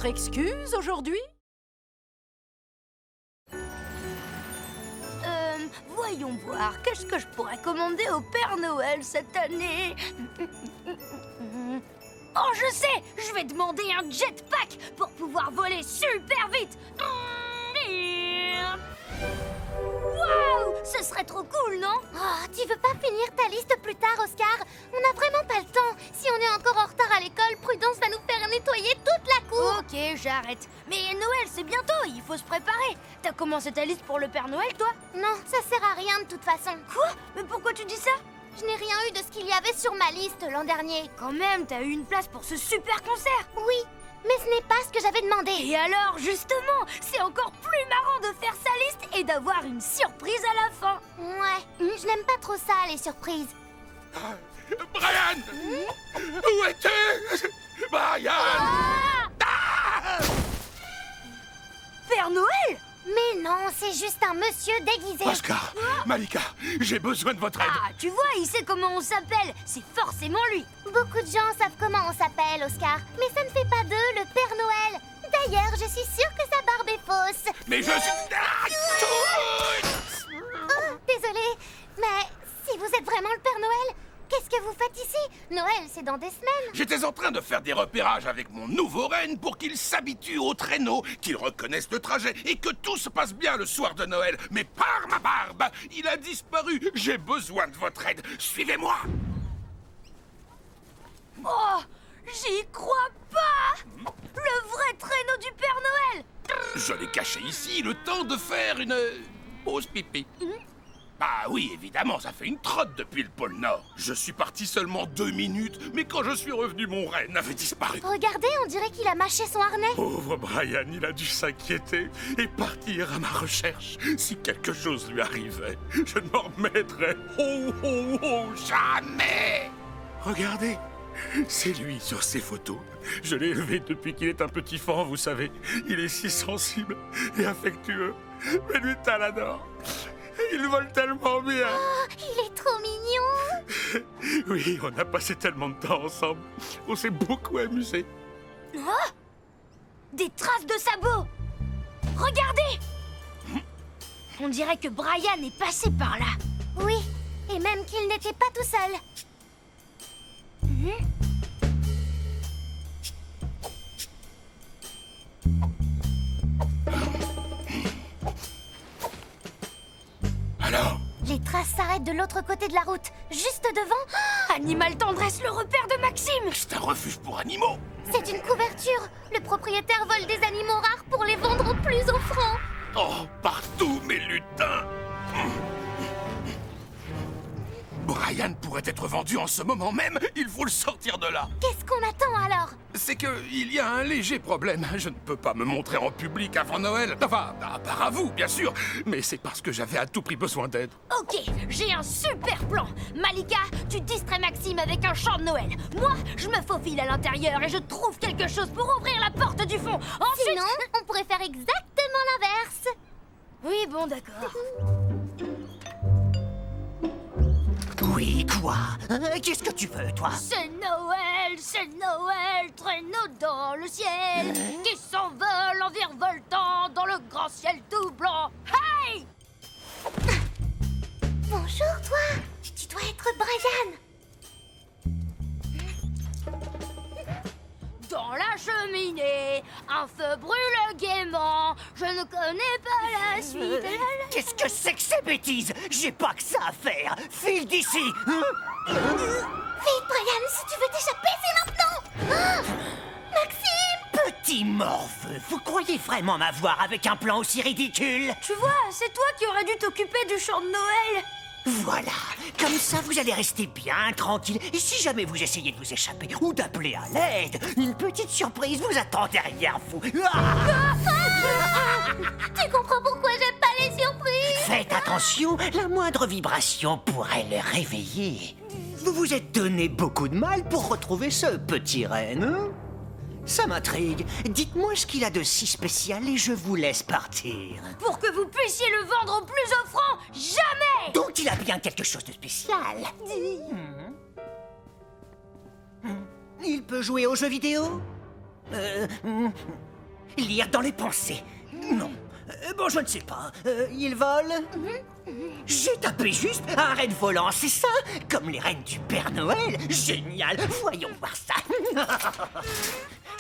votre excuse aujourd'hui? Voyons voir, qu'est-ce que je pourrais commander au Père Noël cette année? Oh, je sais! Je vais demander un jetpack pour pouvoir voler super vite! Waouh! Ce serait trop cool, non? Oh, tu veux pas finir ta liste plus tard, Oscar? On n'a vraiment pas le temps. Si on est encore en retard à l'école, Prudence va nous faire nettoyer toute la cour. Ok, j'arrête. Mais Noël, c'est bientôt, il faut se préparer. T'as commencé ta liste pour le Père Noël, toi? Non, ça sert à rien de toute façon. Quoi? Mais pourquoi tu dis ça? Je n'ai rien eu de ce qu'il y avait sur ma liste l'an dernier. Quand même, t'as eu une place pour ce super concert. Oui, mais ce n'est pas ce que j'avais demandé. Et alors, justement, c'est encore plus marrant de faire sa liste et d'avoir une surprise à la fin. Ouais, je n'aime pas trop ça, les surprises. Brian! Où es-tu? Brian! Père Noël? Mais non, c'est juste un monsieur déguisé. Oscar, Malika, j'ai besoin de votre aide. Ah, tu vois, il sait comment on s'appelle. C'est forcément lui. Beaucoup de gens savent comment on s'appelle, Oscar. Mais ça ne fait pas d'eux le Père Noël. D'ailleurs, je suis sûre que sa barbe est fausse. Mais je suis... Oh, désolée, mais si vous êtes vraiment le Père Noël, qu'est-ce que vous faites ici? Noël, c'est dans des semaines. J'étais en train de faire des repérages avec mon nouveau reine pour qu'il s'habitue au traîneau, qu'il reconnaisse le trajet et que tout se passe bien le soir de Noël. Mais par ma barbe, il a disparu. J'ai besoin de votre aide. Suivez-moi. Oh, j'y crois pas. Le vrai traîneau du Père Noël. Je l'ai caché ici, le temps de faire une pause pipi. Ah oui, évidemment, ça fait une trotte depuis le pôle Nord. Je suis parti seulement 2 minutes, mais quand je suis revenu, mon renne avait disparu. Regardez, on dirait qu'il a mâché son harnais. Pauvre Brian, il a dû s'inquiéter et partir à ma recherche. Si quelque chose lui arrivait, je ne m'en remettrais. Oh, oh, oh, jamais! Regardez, c'est lui sur ces photos. Je l'ai élevé depuis qu'il est un petit fan, vous savez. Il est si sensible et affectueux. Mais lui, t'as l'adore. Il vole tellement bien. Oh, il est trop mignon. Oui, on a passé tellement de temps ensemble. On s'est beaucoup amusés. Oh, des traces de sabots. Regardez. On dirait que Brian est passé par là. Oui, et même qu'il n'était pas tout seul. Alors? Les traces s'arrêtent de l'autre côté de la route, juste devant. Animal Tendresse, le repère de Maxime. C'est un refuge pour animaux. C'est une couverture. Le propriétaire vole des animaux rares pour les vendre aux plus offrants. Oh, partout, mes lutins. Brian pourrait être vendu en ce moment même. Il faut le sortir de là. Qu'est-ce qu'on attend alors? C'est qu'il y a un léger problème. Je ne peux pas me montrer en public avant Noël. Enfin, à part à vous, bien sûr. Mais c'est parce que j'avais à tout prix besoin d'aide. Ok, j'ai un super plan. Malika, tu distrais Maxime avec un chant de Noël. Moi, je me faufile à l'intérieur et je trouve quelque chose pour ouvrir la porte du fond. Ensuite... Sinon, on pourrait faire exactement l'inverse. Oui, bon, d'accord. Oui, quoi? Qu'est-ce que tu veux, toi? C'est Noël, traîneau dans le ciel, qui s'envole en virevoltant dans le grand ciel tout blanc. Hey! Bonjour, toi. Tu dois être Brian. Dans la cheminée, un feu brûle gaiement. Je ne connais pas la suite. Qu'est-ce que c'est que ces bêtises? J'ai pas que ça à faire. File d'ici. Vite, Brian, si tu veux t'échapper, c'est maintenant. Ah, Maxime! Petit morveux, vous croyez vraiment m'avoir avec un plan aussi ridicule? Tu vois, c'est toi qui aurais dû t'occuper du chant de Noël. Voilà, comme ça vous allez rester bien tranquille. Et si jamais vous essayez de vous échapper ou d'appeler à l'aide, une petite surprise vous attend derrière vous. Ah! Tu comprends pourquoi j'aime pas les surprises? Faites attention, la moindre vibration pourrait le réveiller. Vous vous êtes donné beaucoup de mal pour retrouver ce petit renne, hein? Ça m'intrigue. Dites-moi ce qu'il a de si spécial et je vous laisse partir. Pour que vous puissiez le vendre au plus offrant, jamais. Donc il a bien quelque chose de spécial. Il peut jouer aux jeux vidéo? Lire dans les pensées. Non. Bon, je ne sais pas. Il vole? J'ai tapé juste un renne volant, c'est ça? Comme les rennes du Père Noël. Génial. Voyons voir ça.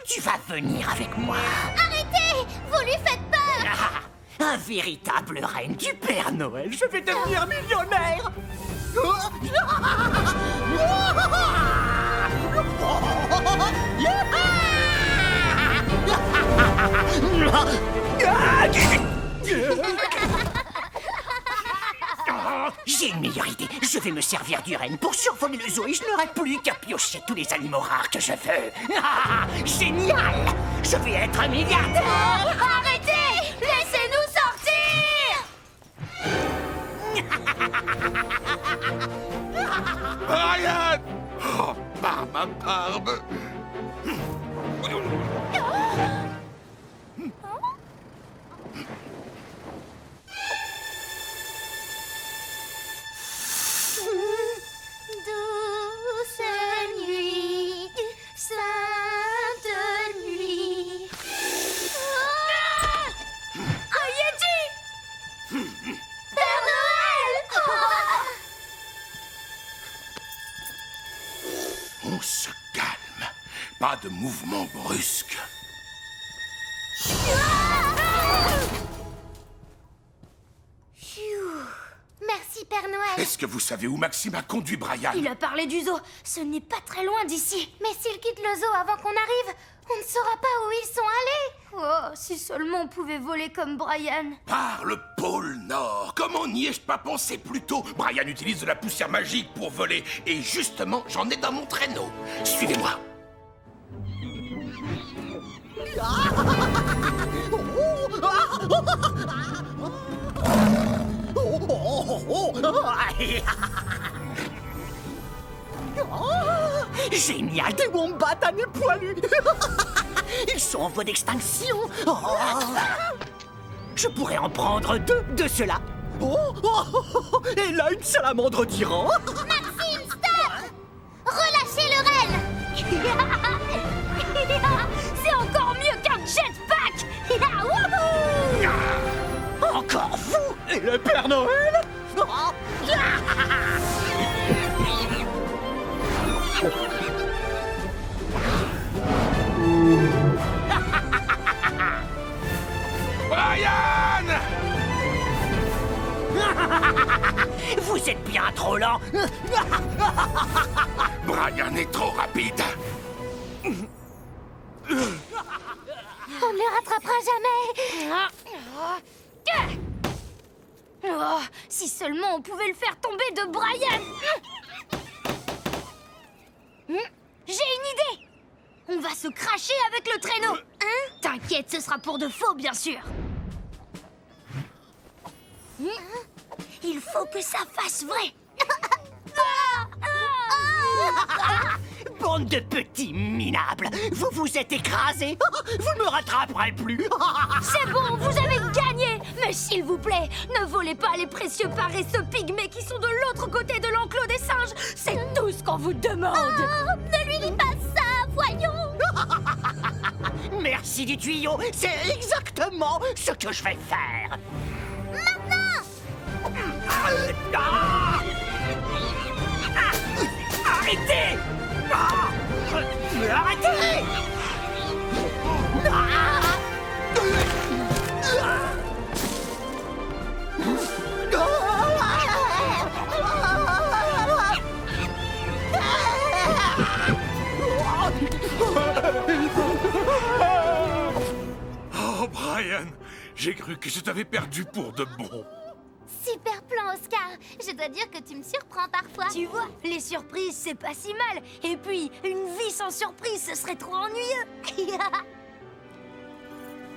Tu vas venir avec moi. Arrêtez! Vous lui faites peur! Un véritable renne du Père Noël. Je vais devenir millionnaire. J'ai une meilleure idée. Je vais me servir du renne pour survoler le zoo et je n'aurai plus qu'à piocher tous les animaux rares que je veux. Génial! Je vais être un milliardaire! Arrêtez! Laissez-nous sortir! Brian! Oh, par ma barbe! Douce nuit, sainte nuit. Un Yeti! Père Noël! On se calme. Pas de mouvement brusque. Merci, Père Noël. Est-ce que vous savez où Maxime a conduit Brian? Il a parlé du zoo. Ce n'est pas très loin d'ici. Mais s'il quitte le zoo avant qu'on arrive, on ne saura pas où ils sont allés. Oh, si seulement on pouvait voler comme Brian. Par le pôle Nord. Comment n'y ai-je pas pensé plus tôt? Brian utilise de la poussière magique pour voler. Et justement, j'en ai dans mon traîneau. Suivez-moi. Génial, des wombats à nez poilu. Ils sont en voie d'extinction. Oh. Je pourrais en prendre deux de ceux-là. Et là, une salamandre d'Iran. Maxime, stop! Relâchez le renne! C'est encore mieux qu'un jetpack. Wouhou! Encore vous et le Père Noël. Brian! Vous êtes bien trop lent. Brian est trop rapide. On ne le rattrapera jamais. Oh, si seulement on pouvait le faire tomber de Brian. J'ai une idée. On va se cracher avec le traîneau. T'inquiète, ce sera pour de faux, bien sûr. Il faut que ça fasse vrai. Bande de petits minables. Vous vous êtes écrasés. Vous ne me rattraperez plus. C'est bon, vous avez gagné. Mais s'il vous plaît, ne volez pas les précieux paresseux pygmées qui sont de l'autre côté de l'enclos des singes. C'est tout ce qu'on vous demande. Oh, ne lui dis pas ça, voyons. Merci du tuyau. C'est exactement ce que je vais faire. Arrêtez! Arrêtez! Oh, Brian, j'ai cru que je t'avais perdu pour de bon. Super plan, Oscar. Je dois dire que tu me surprends parfois. Tu vois, les surprises, c'est pas si mal. Et puis, une vie sans surprise, ce serait trop ennuyeux.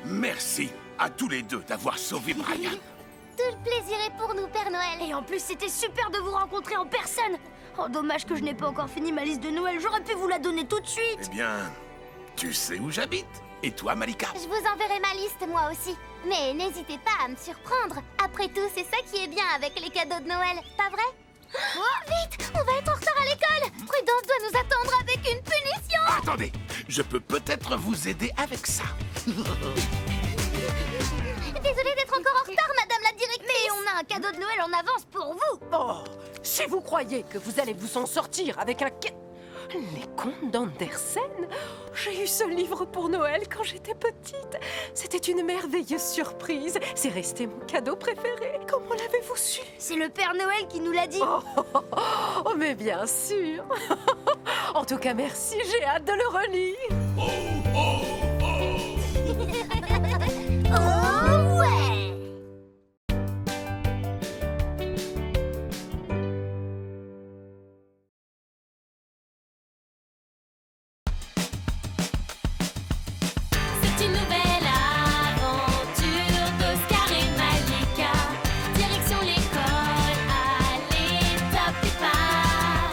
Merci à tous les deux d'avoir sauvé Brian. Tout le plaisir est pour nous, Père Noël. Et en plus, c'était super de vous rencontrer en personne. Oh, dommage que je n'ai pas encore fini ma liste de Noël. J'aurais pu vous la donner tout de suite. Eh bien, tu sais où j'habite. Et toi, Malika? Je vous enverrai ma liste, moi aussi. Mais n'hésitez pas à me surprendre. Après tout, c'est ça qui est bien avec les cadeaux de Noël, pas vrai? Oh, vite, on va être en retard à l'école. Prudence doit nous attendre avec une punition. Attendez, je peux peut-être vous aider avec ça. Désolée d'être encore en retard, madame la directrice. Mais on a un cadeau de Noël en avance pour vous. Oh, si vous croyez que vous allez vous en sortir avec un... Les contes d'Andersen? J'ai eu ce livre pour Noël quand j'étais petite. C'était une merveilleuse surprise. C'est resté mon cadeau préféré. Comment l'avez-vous su? C'est le Père Noël qui nous l'a dit. Oh, mais bien sûr. En tout cas, merci. J'ai hâte de le relire. Oh ouais! C'est une nouvelle aventure d'Oscar et Malika. Direction l'école, allez, top départ.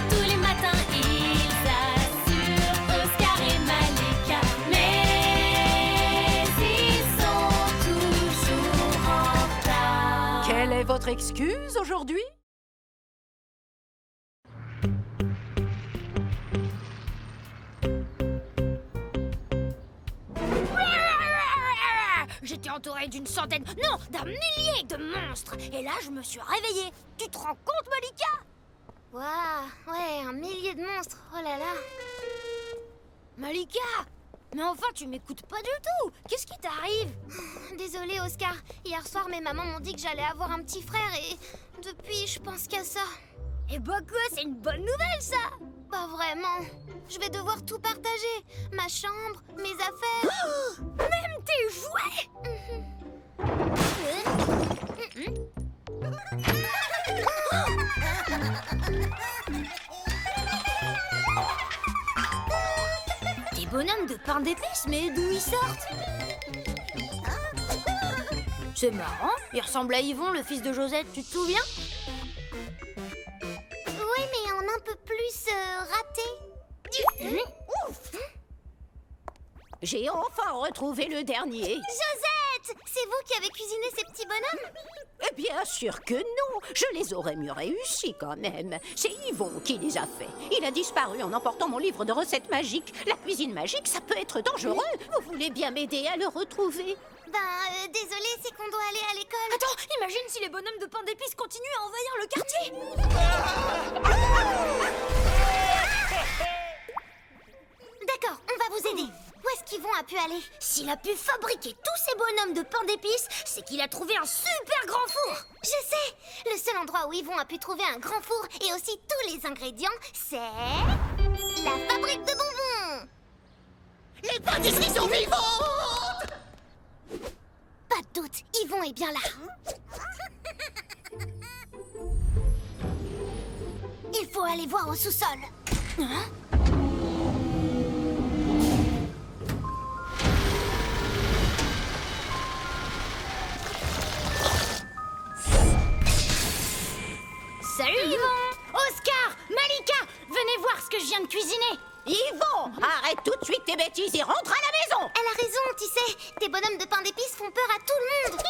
Tous les matins, ils assurent Oscar et Malika. Mais ils sont toujours en retard. Quelle est votre excuse aujourd'hui? J'étais entourée d'une centaine, non, d'un millier de monstres. Et là, je me suis réveillée. Tu te rends compte, Malika? Waouh, ouais, un millier de monstres, oh là là. Malika! Mais enfin, tu m'écoutes pas du tout. Qu'est-ce qui t'arrive? Désolée, Oscar. Hier soir, mes mamans m'ont dit que j'allais avoir un petit frère et depuis, je pense qu'à ça. Eh bah quoi, c'est une bonne nouvelle, ça. Pas vraiment. Je vais devoir tout partager. Ma chambre, mes affaires. Même tes jouets. Des bonhommes de pain d'épices, mais d'où ils sortent? C'est marrant, il ressemble à Yvon, le fils de Josette, tu te souviens? Oui, mais en un peu plus raté. J'ai enfin retrouvé le dernier. Josette! C'est vous qui avez cuisiné ces petits bonhommes? Eh bien sûr que non. Je les aurais mieux réussis quand même. C'est Yvon qui les a faits. Il a disparu en emportant mon livre de recettes magiques. La cuisine magique, ça peut être dangereux. Vous voulez bien m'aider à le retrouver? Désolée, c'est qu'on doit aller à l'école. Attends, imagine si les bonhommes de pain d'épices continuent à envahir le quartier. D'accord, on va vous aider. Où est-ce qu'Yvon a pu aller? S'il a pu fabriquer tous ces bonhommes de pain d'épices, c'est qu'il a trouvé un super grand four. Je sais! Le seul endroit où Yvon a pu trouver un grand four et aussi tous les ingrédients, c'est... la fabrique de bonbons! Les pâtisseries sont vivantes! Pas de doute, Yvon est bien là. Il faut aller voir au sous-sol. Salut Yvon! Oscar! Malika! Venez voir ce que je viens de cuisiner! Yvon, arrête tout de suite tes bêtises et rentre à la maison! Elle a raison, tu sais. Tes bonhommes de pain d'épices font peur à tout le monde.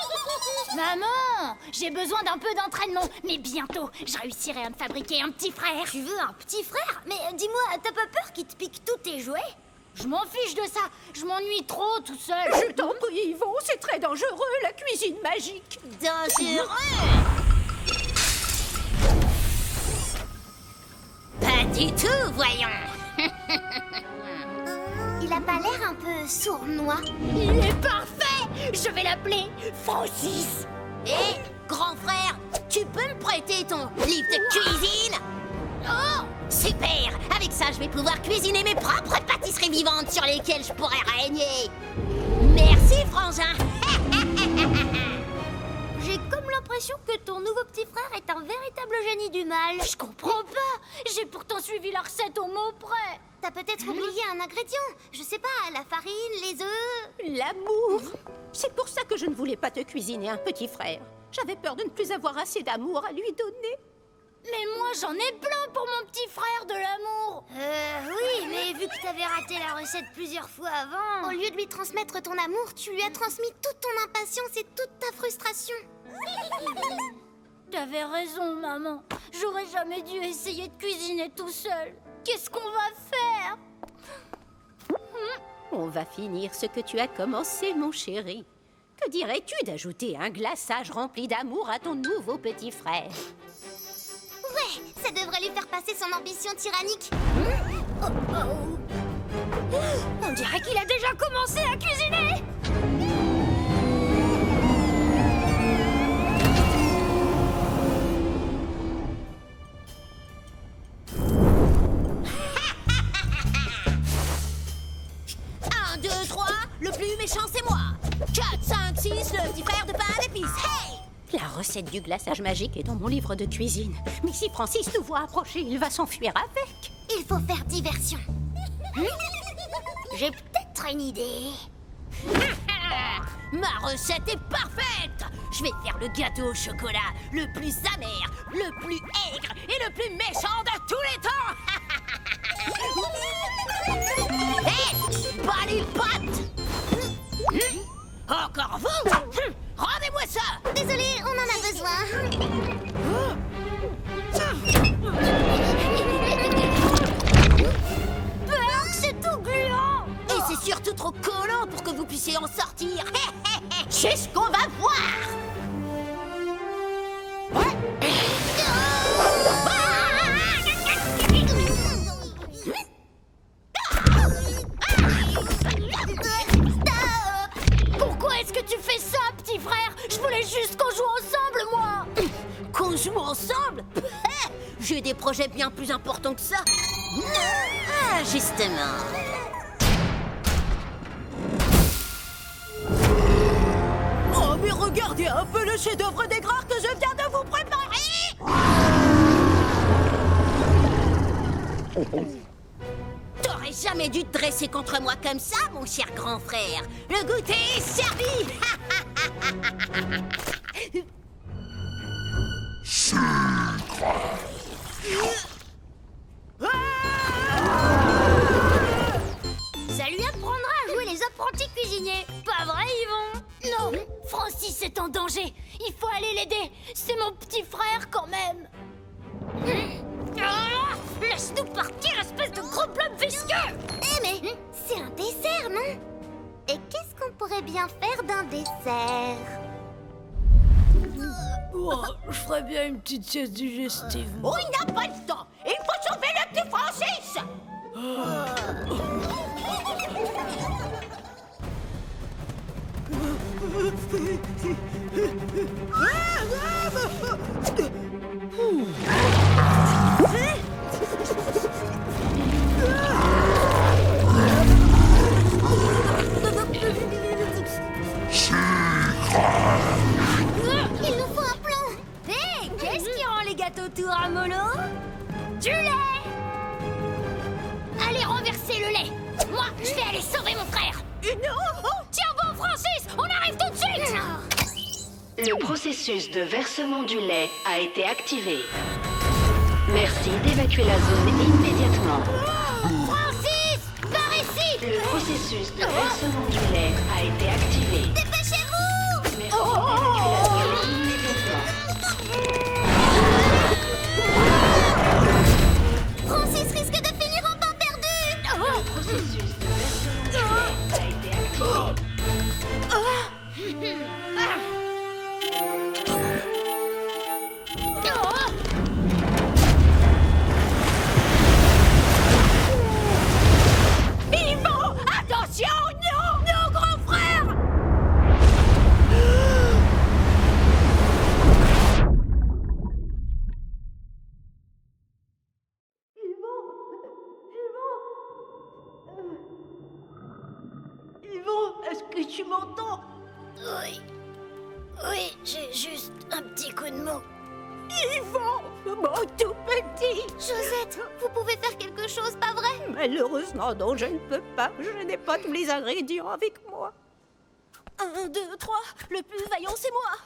Maman! J'ai besoin d'un peu d'entraînement, mais bientôt, je réussirai à me fabriquer un petit frère. Tu veux un petit frère? Mais dis-moi, t'as pas peur qu'il te pique tous tes jouets? Je m'en fiche de ça, je m'ennuie trop tout seul. Je t'en prie, Yvon, c'est très dangereux, la cuisine magique. Dangereux! Pas du tout, voyons. Il a pas l'air un peu sournois. Il est parfait! Je vais l'appeler Francis! Hé, grand frère, tu peux me prêter ton livre de cuisine? Oh! Super! Avec ça, je vais pouvoir cuisiner mes propres pâtisseries vivantes sur lesquelles je pourrais régner. Merci, frangin. J'ai comme l'impression que ton nouveau petit frère est un véritable génie du mal. Je comprends pas! J'ai pourtant suivi la recette au mot près! T'as peut-être oublié un ingrédient. Je sais pas, la farine, les œufs... L'amour. C'est pour ça que je ne voulais pas te cuisiner un petit frère. J'avais peur de ne plus avoir assez d'amour à lui donner. Mais moi, j'en ai plein pour mon petit frère de l'amour! Oui, mais vu que t'avais raté la recette plusieurs fois avant... Au lieu de lui transmettre ton amour, tu lui as transmis toute ton impatience et toute ta frustration. T'avais raison, maman. J'aurais jamais dû essayer de cuisiner tout seul. Qu'est-ce qu'on va faire? On va finir ce que tu as commencé, mon chéri. Que dirais-tu d'ajouter un glaçage rempli d'amour à ton nouveau petit frère? Ouais, ça devrait lui faire passer son ambition tyrannique. On dirait qu'il a déjà commencé à cuisiner. Un, deux, trois, le plus méchant c'est moi. 4, 5, 6, le petit frère de pain à l'épice. Hey! La recette du glaçage magique est dans mon livre de cuisine. Mais si Francis nous voit approcher, il va s'enfuir avec. Il faut faire diversion. J'ai peut-être une idée. Ma recette est parfaite. Je vais faire le gâteau au chocolat le plus amer, le plus aigre et le plus méchant de tous les temps. Hé, bas les pattes. Encore vous? Rendez-moi ça. Désolé, on en a besoin. C'est tout gluant. Et c'est surtout trop collant pour que vous puissiez en sortir. C'est ce qu'on va voir. Pourquoi est-ce que tu fais ça, petit frère? Je voulais juste qu'on joue ensemble, moi. Qu'on joue ensemble? J'ai des projets bien plus importants que ça. Ah, justement. Oh, mais regardez un peu le chef-d'œuvre des gras que je viens de vous préparer. T'aurais jamais dû te dresser contre moi comme ça, mon cher grand frère. Le goûter est servi. Ça lui apprendra à jouer les apprentis cuisiniers. Pas vrai, Yvon? Non, Francis est en danger. Il faut aller l'aider. C'est mon petit frère quand même. Laisse-nous partir, espèce de gros blob visqueux. Eh mais, c'est un dessert, non? Et qu'est-ce qu'on pourrait bien faire d'un dessert? Oh, je ferais bien une petite sieste digestive. Oh, il n'a pas le temps. Il faut sauver le petit Francis. Il nous faut un plan! Hé, qu'est-ce qui rend les gâteaux tout ramollos? Du lait. Allez renverser le lait. Moi, je vais aller sauver mon frère. Non. Tiens bon, Francis, on arrive tout de suite. Le processus de versement du lait a été activé. Merci d'évacuer la zone immédiatement. Francis, par ici. Le processus de versement du lait a été activé. Dépêchez-vous! Merci d'évacuer la zone immédiatement. Francis risque de finir en pain perdu! Le processus de versement du lait a été activé. Yvon, attention, non, non, grand frère. Yvon, est-ce que tu m'entends? Oui. Oui, j'ai juste un petit coup de mou. Yvon, mon tout petit. Josette, vous pouvez faire quelque chose, pas vrai? Malheureusement, non, je ne peux pas. Je n'ai pas tous les ingrédients avec moi. 1, 2, 3, le plus vaillant, c'est moi.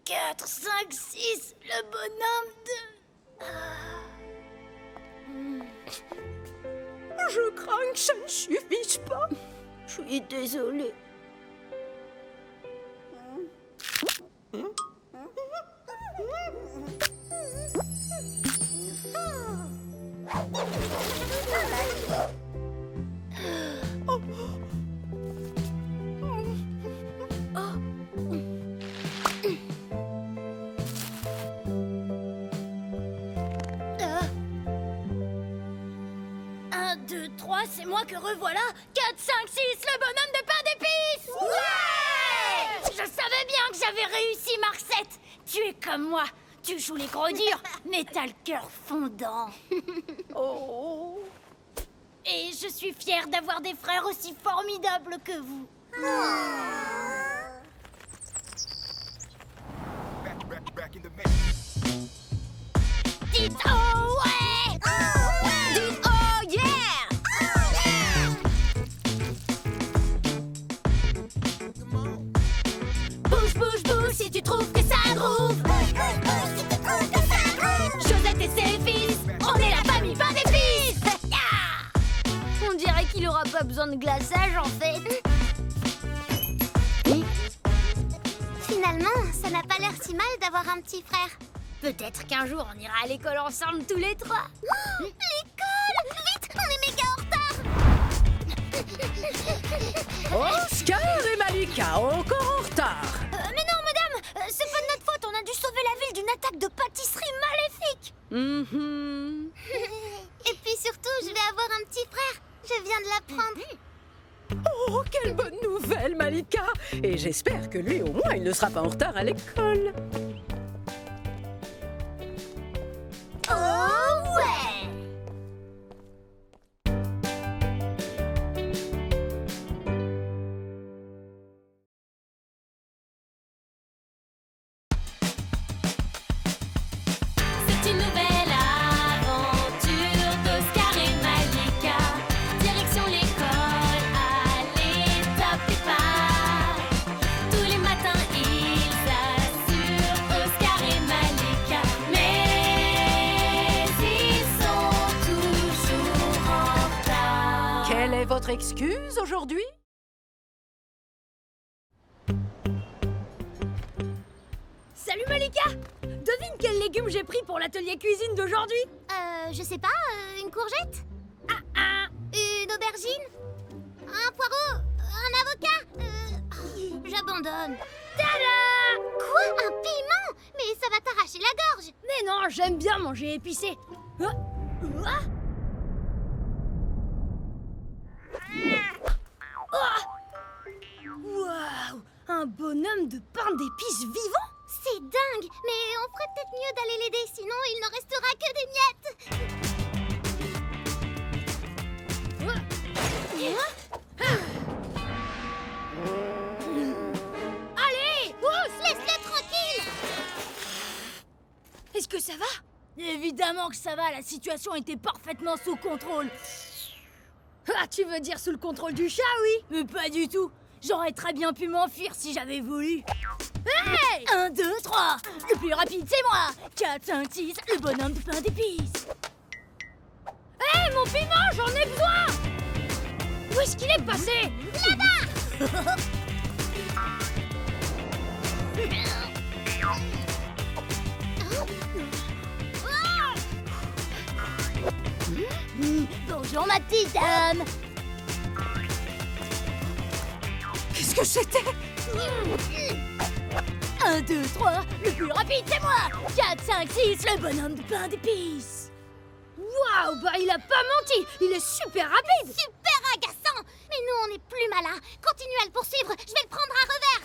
4, 5, 6, le bonhomme de... Je crains que ça ne suffise pas. Je suis désolée. que revoilà 4, 5, 6, le bonhomme de pain d'épices! Ouais! Je savais bien que j'avais réussi, Marcette! Tu es comme moi, tu joues les gros durs, mais t'as le cœur fondant. Oh. Et je suis fière d'avoir des frères aussi formidables que vous. Dites oh ouais! Dites oh yeah! Bouge, bouge, bouge si tu trouves que ça groove. Josette et ses fils, on est la famille pain d'épices. On dirait qu'il aura pas besoin de glaçage en fait. Finalement, ça n'a pas l'air si mal d'avoir un petit frère. Peut-être qu'un jour on ira à l'école ensemble tous les trois. L'école! Vite, on est méga en retard! Oscar et Malika, encore en retard. Mais non, madame, c'est pas de notre faute, on a dû sauver la ville d'une attaque de pâtisserie maléfique. Et puis surtout, je vais avoir un petit frère. Je viens de l'apprendre. Oh, quelle bonne nouvelle, Malika. Et j'espère que lui, au moins, il ne sera pas en retard à l'école. Oh ouais! C'est une nouvelle aventure d'Oscar et Malika. Direction l'école, allez, top départ. Tous les matins, ils assurent Oscar et Malika. Mais ils sont toujours en retard. Quelle est votre excuse aujourd'hui? Salut Malika! Devine quel légume j'ai pris pour l'atelier cuisine d'aujourd'hui? Je sais pas, une courgette? Une aubergine? Un poireau? Un avocat? J'abandonne. Tada! Quoi? Un piment? Mais ça va t'arracher la gorge! Mais non, j'aime bien manger épicé. Waouh! Un bonhomme de pain d'épices vivant? C'est dingue! Mais on ferait peut-être mieux d'aller l'aider, sinon il n'en restera que des miettes! Allez! Laisse-le tranquille! Est-ce que ça va? Évidemment que ça va, la situation était parfaitement sous contrôle. Ah, tu veux dire sous le contrôle du chat, oui? Mais pas du tout. J'aurais très bien pu m'enfuir si j'avais voulu. Hey! 1, 2, 3. Le plus rapide, c'est moi. 4, 5, 6. Le bonhomme de pain d'épices. Hé, mon piment, j'en ai besoin! Où est-ce qu'il est passé? Là-bas! Bonjour, ma petite dame. Qu'est-ce que c'était? 1, 2, 3, le plus rapide c'est moi. 4, 5, 6, le bonhomme de pain d'épices. Waouh, bah il a pas menti. Il est super rapide. Super agaçant! Mais nous, on est plus malins. Continuez à le poursuivre, je vais le prendre à revers!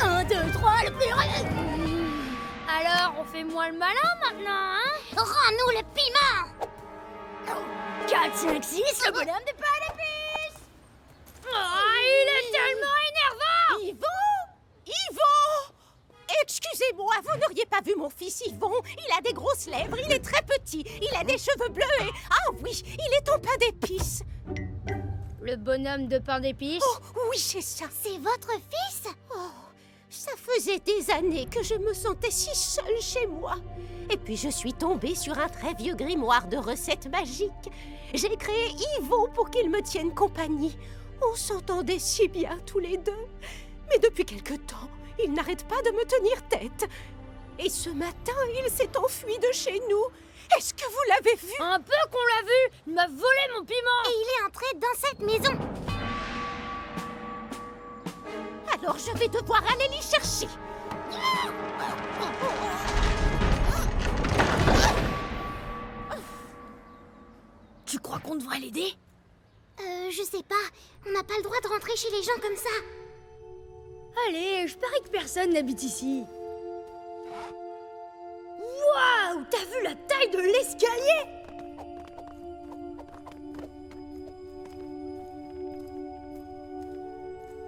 1, 2, 3, le plus rapide. Alors, on fait moins le malin maintenant, hein? Rends-nous le piment! 4, 5, 6, le bonhomme de pain d'épices. Oh, il est tellement énervant. Yvon! Excusez-moi, vous n'auriez pas vu mon fils Yvon? Il a des grosses lèvres, il est très petit, il a des cheveux bleus et... Ah oui, il est en pain d'épices! Le bonhomme de pain d'épices? Oh, oui, c'est ça! C'est votre fils? Oh, ça faisait des années que je me sentais si seule chez moi. Et puis je suis tombée sur un très vieux grimoire de recettes magiques. J'ai créé Yvon pour qu'il me tienne compagnie. On s'entendait si bien tous les deux. Mais depuis quelque temps, il n'arrête pas de me tenir tête. Et ce matin, il s'est enfui de chez nous. Est-ce que vous l'avez vu? Un peu qu'on l'a vu. Il m'a volé mon piment. Et il est entré dans cette maison. Alors je vais devoir aller l'y chercher. qu'on devrait l'aider? Je sais pas. On n'a pas le droit de rentrer chez les gens comme ça. Allez, je parie que personne n'habite ici. Waouh! T'as vu la taille de l'escalier?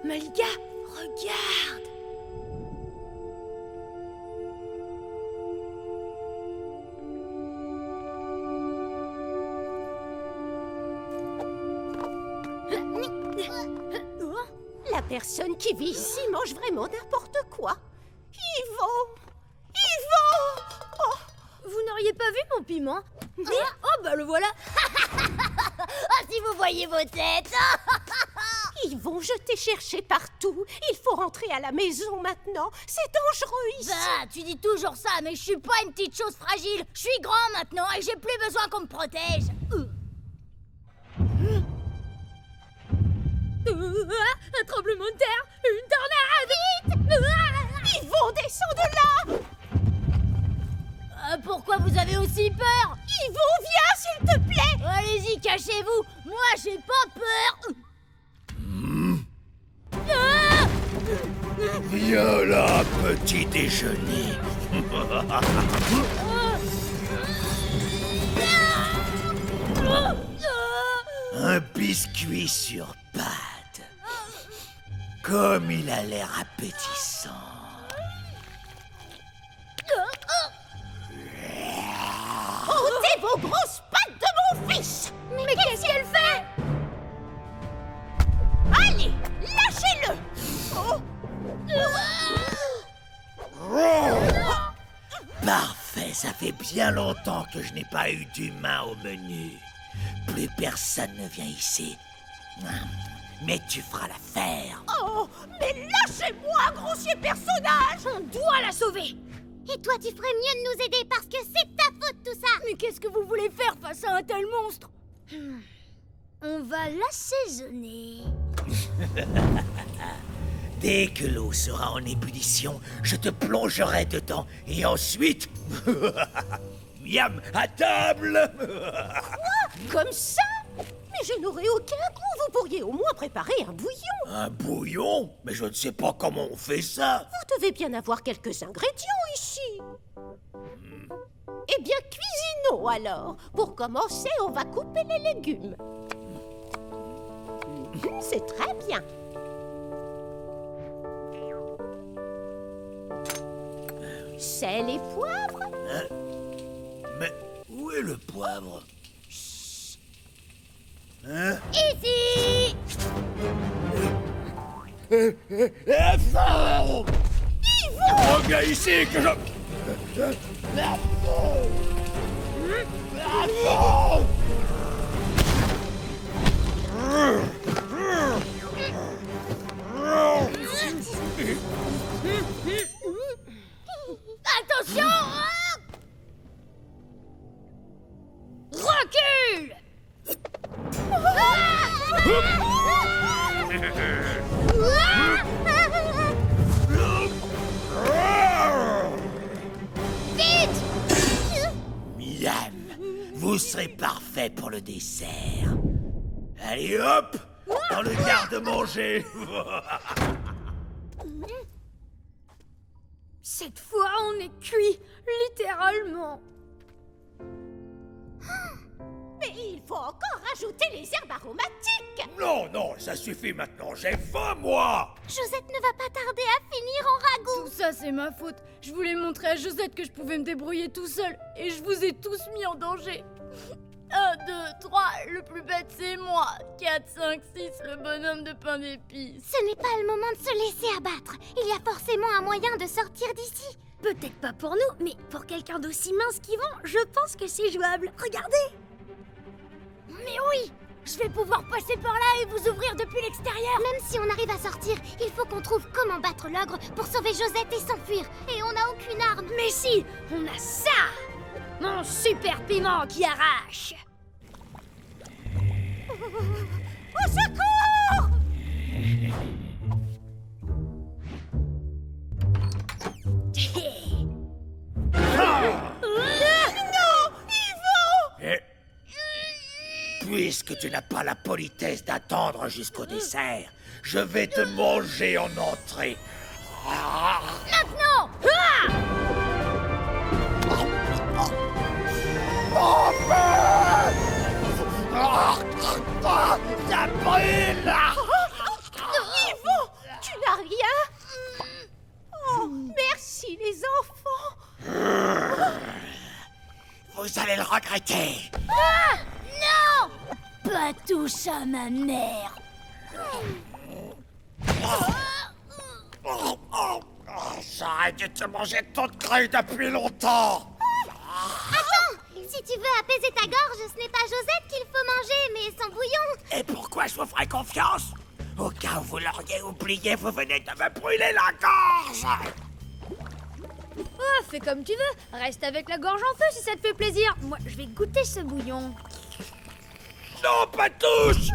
Malika, regarde! La personne qui vit ici mange vraiment n'importe quoi. Yvon! Yvon! Oh, Vous n'auriez pas vu mon piment? Oh bah le voilà! Ah, si vous voyez vos têtes. Yvon, je t'ai cherché partout. Il faut rentrer à la maison maintenant. C'est dangereux ici. Bah, tu dis toujours ça, mais je suis pas une petite chose fragile. Je suis grand maintenant et j'ai plus besoin qu'on me protège. Un tremblement de terre! Une tornade! Yvon, descends de là! Pourquoi vous avez aussi peur? Yvon, viens, s'il te plaît! Allez-y, cachez-vous! Moi, j'ai pas peur! Viens là, petit déjeuner. Un biscuit sur pâte. Comme il a l'air appétissant. Ôtez vos grosses pattes de mon fils! Mais qu'est-ce qu'elle fait? Allez, lâchez-le! Parfait, ça fait bien longtemps que je n'ai pas eu d'humain au menu. Plus personne ne vient ici. Mais tu feras l'affaire. Oh, mais lâchez-moi, grossier personnage! On doit la sauver! Et toi, tu ferais mieux de nous aider parce que c'est ta faute tout ça. Mais qu'est-ce que vous voulez faire face à un tel monstre? On va l'assaisonner. Dès que l'eau sera en ébullition, je te plongerai dedans et ensuite... Miam, à table. Comme ça? Mais je n'aurai aucun goût. Vous pourriez au moins préparer un bouillon. Un bouillon? Mais je ne sais pas comment on fait ça. Vous devez bien avoir quelques ingrédients ici. Eh bien, cuisinons alors. Pour commencer, on va couper les légumes. C'est très bien. Sel et poivre. Mais où est le poivre? Hein? Ici. Reviens ici que je... Attention! Recule! Miam, vous serez parfait pour le dessert. Allez hop, dans le garde-manger. Cette fois, on est cuit, littéralement. Mais il faut encore rajouter les herbes aromatiques. Non, non, ça suffit maintenant, j'ai faim, moi. Josette ne va pas tarder à finir en ragoût. Tout ça, c'est ma faute. Je voulais montrer à Josette que je pouvais me débrouiller tout seul. Et je vous ai tous mis en danger. 1, 2, 3, le plus bête, c'est moi. 4, 5, 6, le bonhomme de pain d'épices. Ce n'est pas le moment de se laisser abattre. Il y a forcément un moyen de sortir d'ici. Peut-être pas pour nous, mais pour quelqu'un d'aussi mince qu'Yvon, je pense que c'est jouable. Regardez! Mais oui! Je vais pouvoir passer par là et vous ouvrir depuis l'extérieur. Même si on arrive à sortir, il faut qu'on trouve comment battre l'ogre pour sauver Josette et s'enfuir. Et on n'a aucune arme. Mais si! On a ça! Mon super piment qui arrache! Au secours! Puisque tu n'as pas la politesse d'attendre jusqu'au dessert, je vais te manger en entrée. Maintenant! Ah! Ça brûle! Yvon, tu n'as rien? Oh, merci les enfants. Vous allez le regretter. Ah! Non! Pas tout ça, ma mère. J'arrête de te manger toute crue depuis longtemps. Attends! Si tu veux apaiser ta gorge, ce n'est pas Josette qu'il faut manger, mais son bouillon. Et pourquoi je vous ferais confiance? Au cas où vous l'auriez oublié, vous venez de me brûler la gorge. Oh, fais comme tu veux. Reste avec la gorge en feu si ça te fait plaisir. Moi, je vais goûter ce bouillon. Non, pas tous.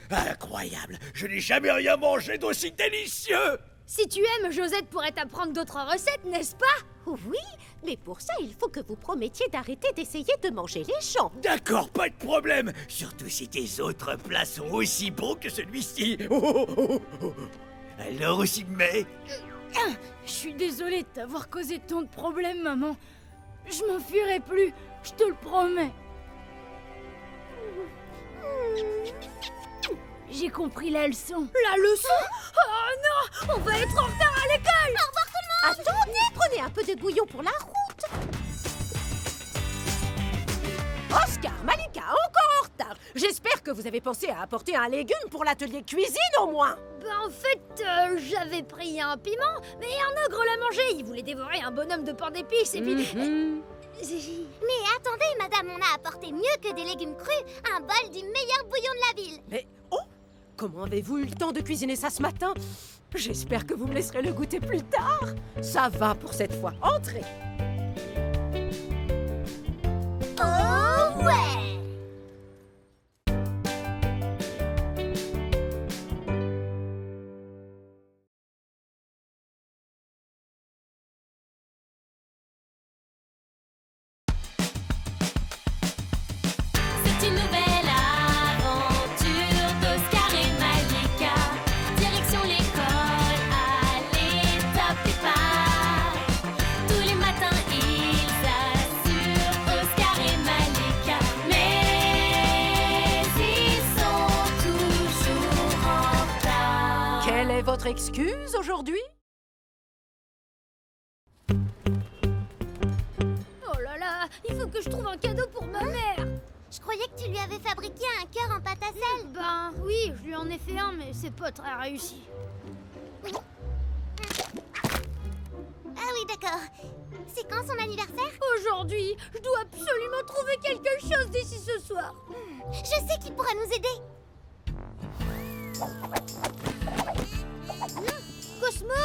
Incroyable. Je n'ai jamais rien mangé d'aussi délicieux. Si tu aimes, Josette pourrait t'apprendre d'autres recettes, n'est-ce pas? Oui, mais pour ça, il faut que vous promettiez d'arrêter d'essayer de manger les gens. D'accord, pas de problème. Surtout si tes autres plats sont aussi bons que celui-ci. Oh. Alors aussi, mais... Je suis désolée de t'avoir causé tant de problèmes, maman. Je m'enfuirai plus, je te le promets. J'ai compris la leçon. La leçon? Oh non! On va être en retard à l'école! Au revoir tout le monde! Attendez, prenez un peu de bouillon pour la route. Oscar, Malika, encore en retard. J'espère que vous avez pensé à apporter un légume pour l'atelier cuisine au moins. En fait, j'avais pris un piment, mais un ogre l'a mangé. Il voulait dévorer un bonhomme de pain d'épices et puis... Mais attendez, madame, on a apporté mieux que des légumes crus, un bol du meilleur bouillon de la ville. Mais oh! Comment avez-vous eu le temps de cuisiner ça ce matin? J'espère que vous me laisserez le goûter plus tard. Ça va pour cette fois. Entrez. Oh ouais! C'est une nouvelle aventure d'Oscar et Malika. Direction l'école, allez, top départ. Tous les matins, ils assurent Oscar et Malika. Mais ils sont toujours en retard. Quelle est votre excuse aujourd'hui? Oh là là, il faut que je trouve un cadeau pour ma mère. Je croyais que tu lui avais fabriqué un cœur en pâte à sel. Ben oui, je lui en ai fait un, mais c'est pas très réussi. Ah oui, d'accord. C'est quand son anniversaire? Aujourd'hui, je dois absolument trouver quelque chose d'ici ce soir. Je sais qu'il pourra nous aider. Cosmo,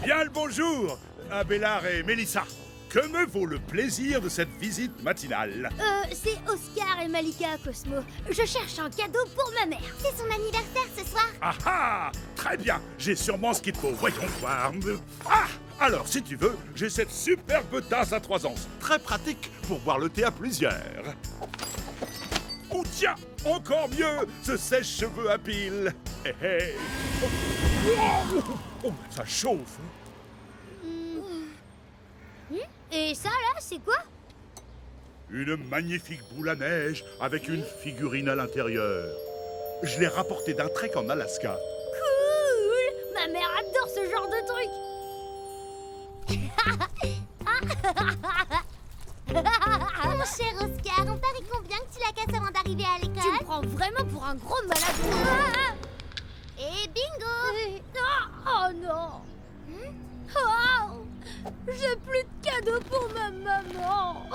Bien le bonjour, Abélard et Mélissa. Que me vaut le plaisir de cette visite matinale? c'est Oscar et Malika, Cosmo. Je cherche un cadeau pour ma mère. C'est son anniversaire ce soir. Ah ah! Très bien, j'ai sûrement ce qu'il faut. Voyons voir. Ah! Alors, si tu veux, j'ai cette superbe tasse à 3 onces. Très pratique pour boire le thé à plusieurs. Oh tiens, encore mieux, ce sèche-cheveux à pile. Hé hé. Oh, ça chauffe. Et ça, là, c'est quoi? Une magnifique boule à neige avec une figurine à l'intérieur. Je l'ai rapportée d'un trek en Alaska. Cool! Ma mère adore ce genre de truc. Mon cher Oscar, on parie combien que tu la casses avant d'arriver à l'école? Tu me prends vraiment pour un gros malade. Et bingo! Oh non! Oh, j'ai plus de cadeaux pour ma maman.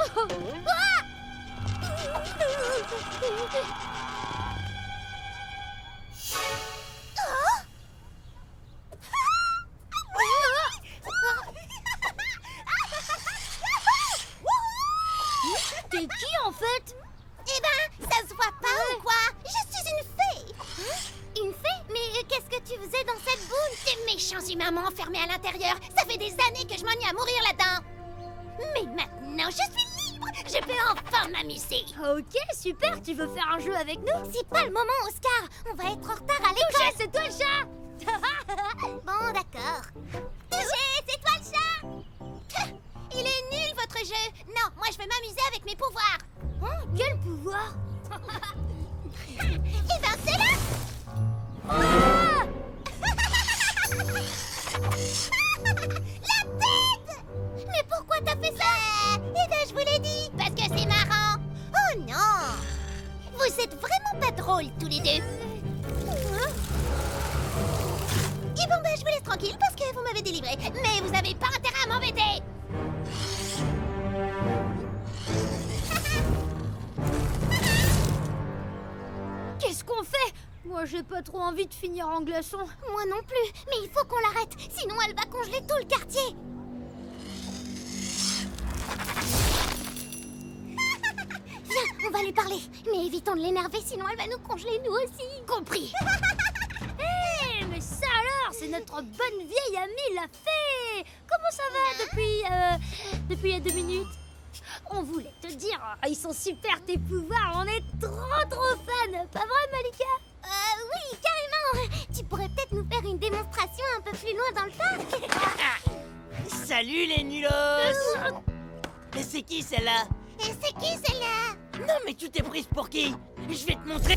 T'es qui en fait? Eh ben, ça se voit pas ou quoi? Je suis une fée! Ces méchants humains m'ont enfermé à l'intérieur. Ça fait des années que je m'ennuie à mourir là-dedans. Mais maintenant, je suis libre. Je peux enfin m'amuser. Ok, super, tu veux faire un jeu avec nous? C'est pas le moment, Oscar. On va être en retard à l'école. C'est toi le chat. Bon, d'accord. Touché, c'est toi le chat. Il est nul, votre jeu. Non, moi, je vais m'amuser avec mes pouvoirs. Oh, quel pouvoir? Eh ben, c'est là. Ah! La tête! Mais pourquoi t'as fait ça? Eh ben, je vous l'ai dit, parce que c'est marrant. Oh non! Vous êtes vraiment pas drôles, tous les deux. Et bon, ben, je vous laisse tranquille parce que vous m'avez délivré. Mais vous avez pas intérêt à m'embêter. Qu'est-ce qu'on fait? Moi, j'ai pas trop envie de finir en glaçon. Moi non plus, mais il faut qu'on l'arrête, sinon elle va congeler tout le quartier. Viens, on va lui parler. Mais évitons de l'énerver, sinon elle va nous congeler nous aussi. Compris. Hé, mais ça alors, c'est notre bonne vieille amie, la fée. Comment ça va depuis il y a 2 minutes? On voulait te dire, ils sont super tes pouvoirs, on est trop fans. Pas vrai, Malika? Oui, carrément. Tu pourrais peut-être nous faire une démonstration un peu plus loin dans le parc. Salut les nulos. Et c'est qui celle-là? Et c'est qui celle-là? Non mais tu t'es prise pour qui? Je vais te montrer.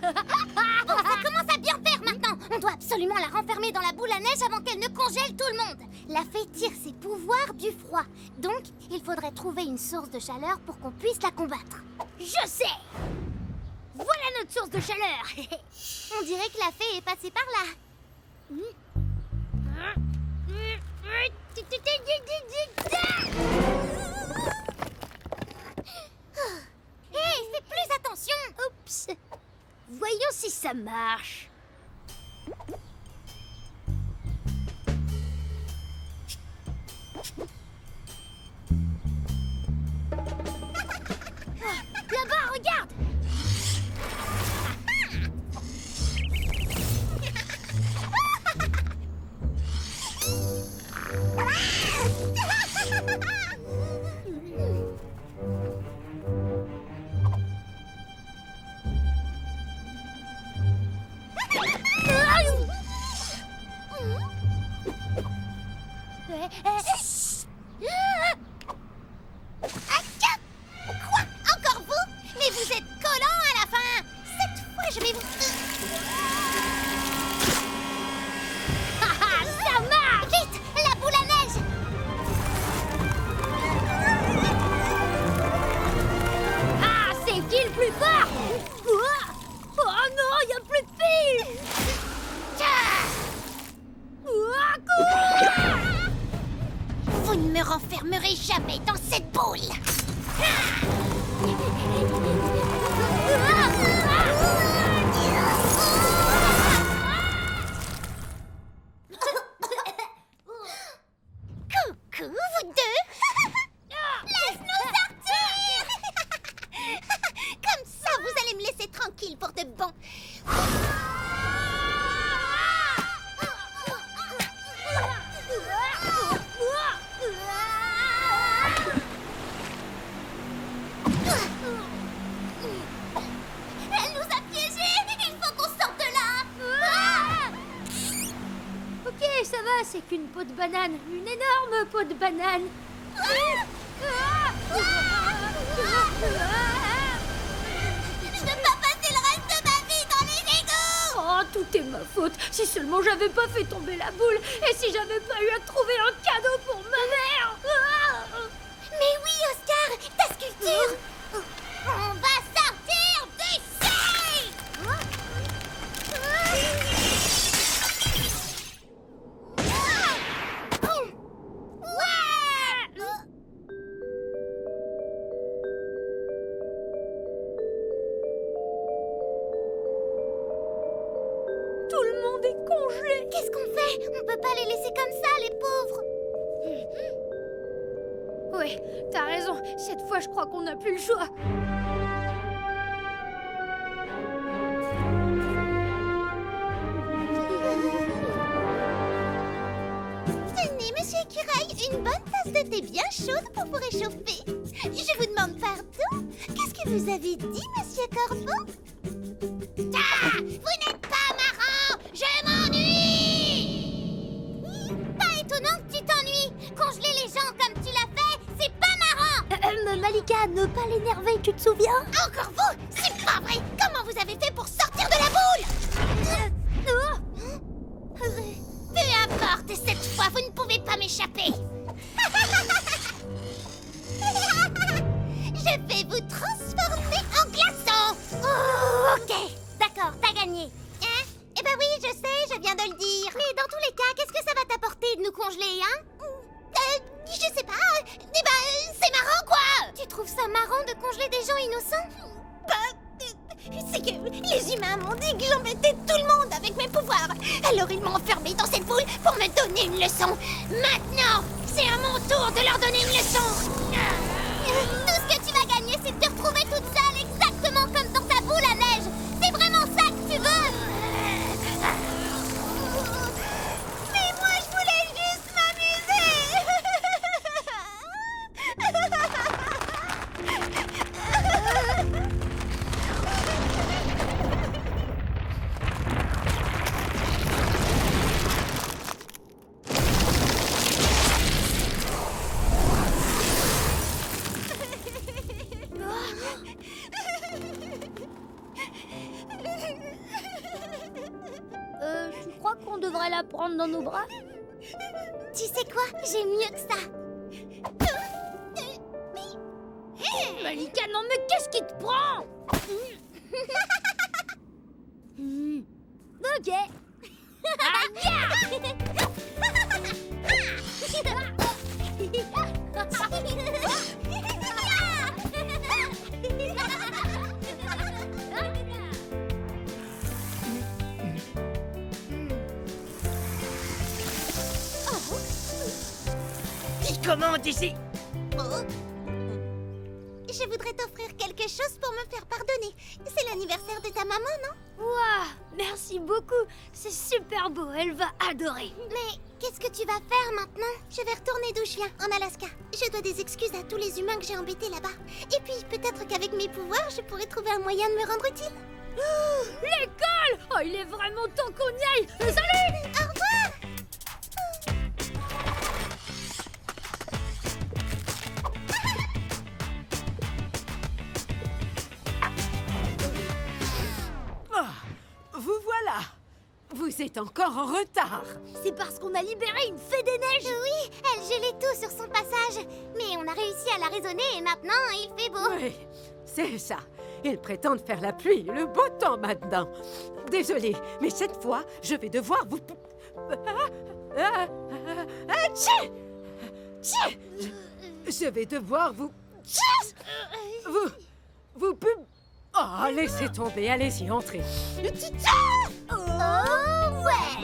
Bon, ça commence à bien faire maintenant. On doit absolument la renfermer dans la boule à neige avant qu'elle ne congèle tout le monde. La fée tire ses pouvoirs du froid. Donc, il faudrait trouver une source de chaleur pour qu'on puisse la combattre. Je sais. Voilà notre source de chaleur. On dirait que la fée est passée par là. Hé, fais plus attention. Oups. Voyons si ça marche. Là-bas, regarde. Quoi? Encore vous? Mais vous êtes collants à la fin. Cette fois, je vais vous... Ça marche! Vite, la boule à neige! Ah, c'est qui le plus fort? Oh non, il n'y a plus de fil. Vous ne me renfermerez jamais dans cette boule. Coucou, vous deux. Laisse-nous sortir. Comme ça, vous allez me laisser tranquille pour de bon. Elle nous a piégés. Il faut qu'on sorte de là. Ok, ça va, c'est qu'une peau de banane. Une énorme peau de banane. Je ne veux pas passer le reste de ma vie dans les égouts. Oh, tout est ma faute. Si seulement j'avais pas fait tomber la boule et si j'avais pas eu à trouver un cadeau pour ma mère. Mais oui, Oscar, ta sculpture. On va sortir d'ici. Tout le monde est congelé. Qu'est-ce qu'on fait? On peut pas les laisser comme ça, les pauvres. Ouais, t'as raison. Cette fois, je crois qu'on n'a plus le choix. Une bonne tasse de thé bien chaude pour vous réchauffer. Je vous demande pardon. Qu'est-ce que vous avez dit, Monsieur Corbeau? Ah, vous n'êtes pas marrant. Je m'ennuie. Pas étonnant que tu t'ennuies. Congeler les gens comme tu l'as fait, c'est pas marrant. Malika, ne pas l'énerver, tu te souviens? Encore vous? C'est pas vrai. Comment vous avez fait pour sortir de la boule? Peu importe, cette fois, vous ne pouvez pas m'échapper. Je vais vous transformer en glaçon. Oh, ok, d'accord, t'as gagné. Hein? Eh ben oui, je sais, je viens de le dire. Mais dans tous les cas, qu'est-ce que ça va t'apporter de nous congeler, hein? Je sais pas. Eh ben, c'est marrant, quoi. Tu trouves ça marrant de congeler des gens innocents? C'est que les humains m'ont dit que j'embêtais tout le monde avec mes pouvoirs. Alors ils m'ont enfermé dans cette boule pour me donner une leçon. Maintenant, c'est à mon tour de leur donner une leçon. Tout ce que tu vas gagner, c'est de te retrouver toute seule, exactement comme dans ta boule à neige. C'est vraiment ça que tu veux? Mais moi, je voulais juste m'amuser. Tu crois qu'on devrait la prendre dans nos bras? Tu sais quoi? J'ai mieux que ça. Malika, non mais qu'est-ce qui te prend? Ok. Qui commande ici? Je voudrais t'offrir quelque chose pour me faire pardonner. C'est l'anniversaire de ta maman, non? Waouh, merci beaucoup. C'est super beau, elle va adorer. Mais qu'est-ce que tu vas faire maintenant? Je vais retourner d'où je viens, en Alaska. Je dois des excuses à tous les humains que j'ai embêtés là-bas. Et puis, peut-être qu'avec mes pouvoirs, je pourrais trouver un moyen de me rendre utile. L'école! Oh, il est vraiment temps qu'on y aille. Salut! Au revoir! Vous voilà. Vous êtes encore en retard. C'est parce qu'on a libéré une fée des neiges. Oui, elle gelait tout sur son passage. Mais on a réussi à la raisonner et maintenant, il fait beau. Oui, c'est ça. Ils prétendent faire la pluie, le beau temps maintenant. Désolée, mais cette fois, je vais devoir vous... Tchè! Tchè! Je vais devoir vous... Vous pub... Oh, laissez tomber, allez-y, entrez. Oh ouais!